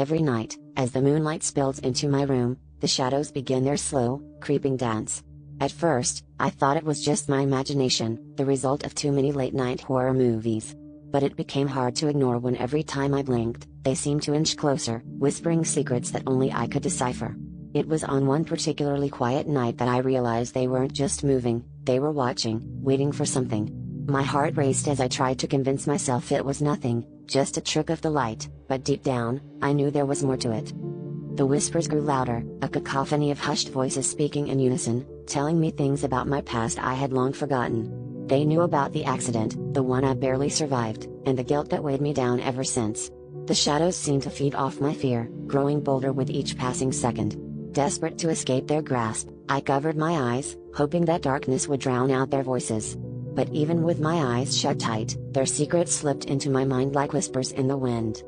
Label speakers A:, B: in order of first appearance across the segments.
A: Every night, as the moonlight spills into my room, the shadows begin their slow, creeping dance. At first, I thought it was just my imagination, the result of too many late-night horror movies. But it became hard to ignore when every time I blinked, they seemed to inch closer, whispering secrets that only I could decipher. It was on one particularly quiet night that I realized they weren't just moving, they were watching, waiting for something. My heart raced as I tried to convince myself it was nothing, just a trick of the light, but deep down, I knew there was more to it. The whispers grew louder, a cacophony of hushed voices speaking in unison, telling me things about my past I had long forgotten. They knew about the accident, the one I barely survived, and the guilt that weighed me down ever since. The shadows seemed to feed off my fear, growing bolder with each passing second. Desperate to escape their grasp, I covered my eyes, hoping that darkness would drown out their voices. But even with my eyes shut tight, their secrets slipped into my mind like whispers in the wind.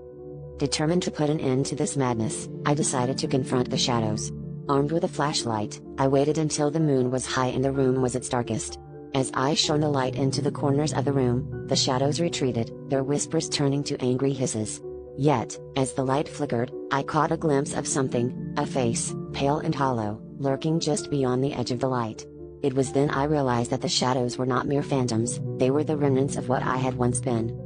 A: Determined to put an end to this madness, I decided to confront the shadows. Armed with a flashlight, I waited until the moon was high and the room was its darkest. As I shone the light into the corners of the room, the shadows retreated, their whispers turning to angry hisses. Yet, as the light flickered, I caught a glimpse of something, a face, pale and hollow, lurking just beyond the edge of the light. It was then I realized that the shadows were not mere phantoms, they were the remnants of what I had once been.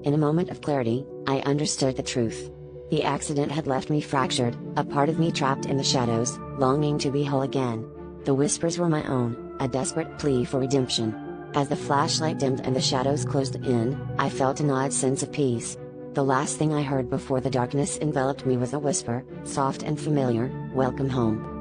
A: In a moment of clarity, I understood the truth. The accident had left me fractured, a part of me trapped in the shadows, longing to be whole again. The whispers were my own, a desperate plea for redemption. As the flashlight dimmed and the shadows closed in, I felt an odd sense of peace. The last thing I heard before the darkness enveloped me was a whisper, soft and familiar, "Welcome home."